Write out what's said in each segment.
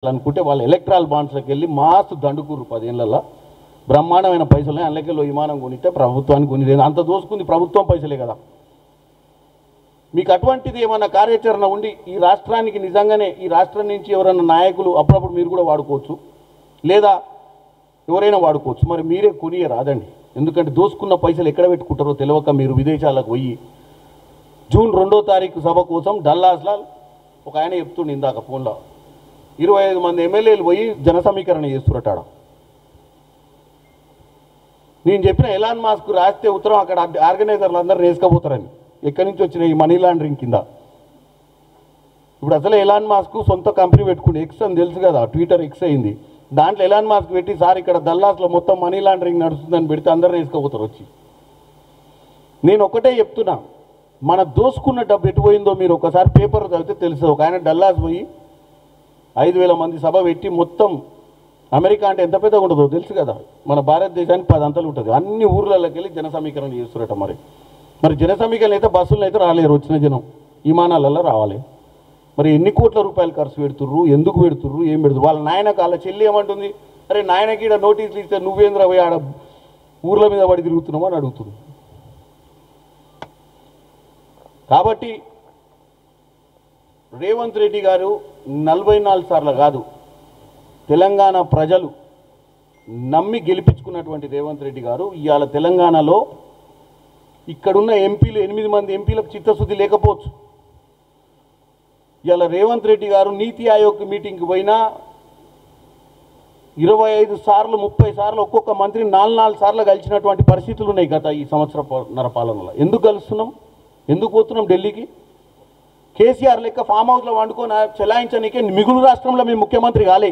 అనుకుంటే వాళ్ళ ఎలక్ట్రాల్ బాండ్స్లోకి వెళ్ళి మాస్తు దండుకూరు 10 ఏళ్లలో బ్రహ్మాండమైన పైసలు అందులోకి విమానం కొనితే ప్రభుత్వానికి కొనిలేదు. అంత దోసుకుంది ప్రభుత్వం పైసలే కదా. మీకు అటువంటిది ఏమన్నా కార్యాచరణ ఉండి ఈ రాష్ట్రానికి నిజంగానే ఈ రాష్ట్రం నుంచి ఎవరైనా నాయకులు అప్పుడప్పుడు మీరు కూడా వాడుకోవచ్చు, లేదా ఎవరైనా వాడుకోవచ్చు. మరి మీరే కొనియ రాదండి. ఎందుకంటే దోసుకున్న పైసలు ఎక్కడ పెట్టుకుంటారో తెలియక మీరు విదేశాలకు పోయి జూన్ 2వ తారీఖు సభ కోసం డల్లాస్లో ఒక ఆయన చెప్తుండే ఇందాక ఫోన్లో 25 మంది ఎమ్మెల్యేలు పోయి జన సమీకరణ చేస్తున్నట్టాడు. నేను చెప్పిన ఎలాన్ మాస్క్ రాస్తే ఉత్తరం అక్కడ ఆర్గనైజర్లు అందరూ వేసుకపోతారని. ఎక్కడి నుంచి వచ్చిన ఈ మనీ లాండరింగ్ కింద. ఇప్పుడు అసలు ఎలాన్ మాస్క్ సొంత కంపెనీ పెట్టుకుంటే ఎక్స్ అని తెలుసు కదా, ట్విట్టర్ ఎక్స్ అయింది. దాంట్లో ఎలాన్ మాస్క్ పెట్టి సార్ ఇక్కడ దల్లాస్లో మొత్తం మనీ లాండరింగ్ నడుస్తుందని పెడితే అందరూ వేసుకపోతారు వచ్చి. నేను ఒకటే చెప్తున్నా, మన దోసుకున్న డబ్బు ఎటుపోయిందో మీరు ఒకసారి పేపర్ చదివితే తెలుస్తుంది. ఒక ఆయన డల్లాస్ పోయి 5,000 మంది సభ పెట్టి మొత్తం అమెరికా అంటే ఎంత పెద్దగా ఉంటుందో తెలుసు కదా, మన భారతదేశానికి 10 అంతలు ఉంటుంది. అన్ని ఊర్లలోకి వెళ్ళి జన సమీకరణ చేస్తున్నట్ట. మరి జన సమీకరణ అయితే బస్సులు అయితే రాలేరు, వచ్చిన జనం విమానాలలో రావాలి. మరి ఎన్ని కోట్ల రూపాయలు ఖర్చు పెడుతుర్రు, ఎందుకు పెడుతుర్రు, ఏం పెడుతురు? వాళ్ళ నాయనకు వాళ్ళ చెల్లి ఏమంటుంది, అరే నాయనకి ఇక్కడ నోటీసులు ఇస్తే నువ్వేంద్ర పోయి ఆడ ఊర్ల మీద పడి తిరుగుతున్నావు అని అడుగుతుంది. కాబట్టి రేవంత్ రెడ్డి గారు 44 సార్లు కాదు, తెలంగాణ ప్రజలు నమ్మి గెలిపించుకున్నటువంటి రేవంత్ రెడ్డి గారు ఇవాళ తెలంగాణలో ఇక్కడున్న ఎంపీలు 8 మంది ఎంపీలకు చిత్తశుద్ధి లేకపోవచ్చు. ఇవాళ రేవంత్ రెడ్డి గారు నీతి ఆయోగ్ మీటింగ్కి పోయినా 25 సార్లు 30 సార్లు ఒక్కొక్క మంత్రి 4 సార్లు కలిసినటువంటి పరిస్థితులు ఉన్నాయి గత ఈ సంవత్సరన్నర పాలనలో. ఎందుకు కలుస్తున్నాం, ఎందుకు పోతున్నాం ఢిల్లీకి? కేసీఆర్ లెక్క ఫామ్ హౌస్లో వండుకొని చెలాయించడానికే మిగులు రాష్ట్రంలో మేము ముఖ్యమంత్రి కాలే.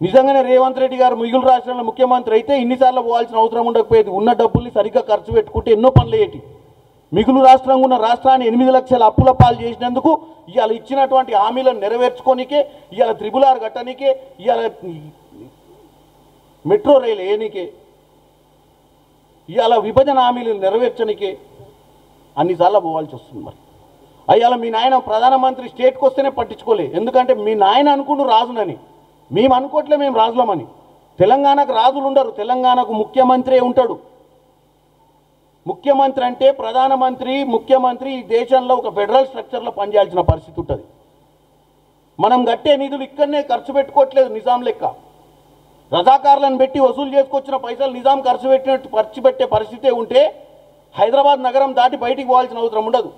నిజంగానే రేవంత్ రెడ్డి గారు మిగులు రాష్ట్రంలో ముఖ్యమంత్రి అయితే ఇన్నిసార్లు పోవాల్సిన అవసరం ఉండకపోయేది. ఉన్న డబ్బుల్ని సరిగ్గా ఖర్చు పెట్టుకుంటే ఎన్నో పనులు అయ్యేటి. మిగులు రాష్ట్రంగా ఉన్న రాష్ట్రాన్ని 8 లక్షల అప్పుల పాలు చేసినందుకు ఇవాళ ఇచ్చినటువంటి హామీలను నెరవేర్చుకోనికే, ఇవాళ త్రిబుల్-ఆర్ కట్టనికే, ఇవాళ మెట్రో రైలు వేయనికే, ఇవాళ విభజన హామీలను నెరవేర్చనికే అన్నిసార్లు పోవాల్సి వస్తుంది. మరి అయ్యాల మీ నాయన ప్రధానమంత్రి స్టేట్కి వస్తేనే పట్టించుకోలే. ఎందుకంటే మీ నాయన అనుకుంటూ రాజునని, మేము అనుకోవట్లే మేము రాజులమని. తెలంగాణకు రాజులు ఉండరు, తెలంగాణకు ముఖ్యమంత్రి ఉంటాడు. ముఖ్యమంత్రి అంటే ప్రధానమంత్రి, ముఖ్యమంత్రి ఈ దేశంలో ఒక ఫెడరల్ స్ట్రక్చర్లో పనిచేయాల్సిన పరిస్థితి ఉంటుంది. మనం కట్టే నిధులు ఇక్కడనే ఖర్చు పెట్టుకోవట్లేదు నిజాం లెక్క. రజాకారులను పెట్టి వసూలు చేసుకొచ్చిన పైసలు నిజాం ఖర్చు పెట్టే పరిస్థితే ఉంటే హైదరాబాద్ నగరం దాటి బయటికి పోవాల్సిన అవసరం ఉండదు.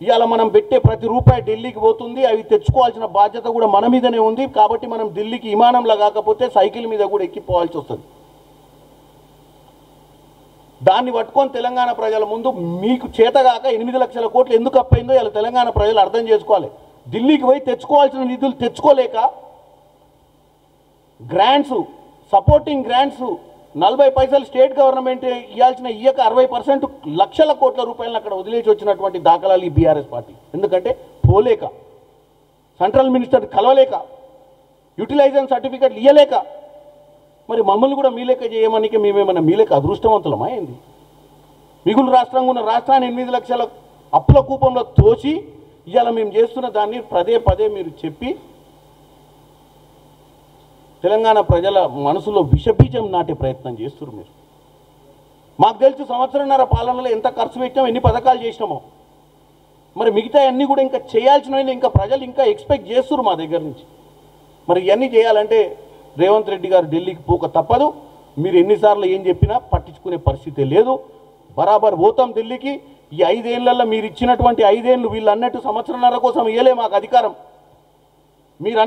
ఇవాళ మనం పెట్టే ప్రతి రూపాయి ఢిల్లీకి పోతుంది. అవి తెచ్చుకోవాల్సిన బాధ్యత కూడా మన మీదనే ఉంది. కాబట్టి మనం ఢిల్లీకి విమానంలో కాకపోతే సైకిల్ మీద కూడా ఎక్కిపోవాల్సి వస్తుంది. దాన్ని పట్టుకొని తెలంగాణ ప్రజల ముందు మీకు చేతగాక 8 లక్షల కోట్లు ఎందుకు అప్పయిందో ఇలా తెలంగాణ ప్రజలు అర్థం చేసుకోవాలి. ఢిల్లీకి పోయి తెచ్చుకోవాల్సిన నిధులు తెచ్చుకోలేక గ్రాంట్స్, సపోర్టింగ్ గ్రాంట్స్ 40 పైసలు స్టేట్ గవర్నమెంట్ ఇవ్వాల్సిన ఇయ్యక 60% లక్షల కోట్ల రూపాయలను అక్కడ వదిలేసి వచ్చినటువంటి దాఖలాలు ఈ బీఆర్ఎస్ పార్టీ. ఎందుకంటే పోలేక, సెంట్రల్ మినిస్టర్ కలవలేక, యూటిలైజేషన్ సర్టిఫికెట్లు ఇవ్వలేక. మరి మమ్మల్ని కూడా మీ లెక్క చేయమనికి మేమేమన్నా మీ లెక్క అదృష్టవంతులమా ఏంది? మిగులు రాష్ట్రంగా ఉన్న రాష్ట్రాన్ని 8 లక్షల అప్పుల కూపంలో తోచి ఇవాళ మేము చేస్తున్న దాన్ని పదే మీరు చెప్పి తెలంగాణ ప్రజల మనసులో విషబీజం నాటే ప్రయత్నం చేస్తున్నారు మీరు. మాకు తెలుసు సంవత్సరన్నర పాలనలో ఎంత ఖర్చు పెట్టామో, ఎన్ని పథకాలు చేసినామో. మరి మిగతా అన్నీ కూడా ఇంకా చేయాల్సినవి ఇంకా ప్రజలు ఇంకా ఎక్స్పెక్ట్ చేస్తున్నారు మా దగ్గర నుంచి. మరి ఇవన్నీ చేయాలంటే రేవంత్ రెడ్డి గారు ఢిల్లీకి పోక తప్పదు. మీరు ఎన్నిసార్లు ఏం చెప్పినా పట్టించుకునే పరిస్థితే లేదు. బరాబర్ పోతాం ఢిల్లీకి. ఈ 5 ఏళ్లలో మీరు ఇచ్చినటువంటి 5 ఏళ్ళు వీళ్ళు అన్నట్టు సంవత్సరన్నర కోసం ఇవ్వలే మాకు అధికారం. మీరు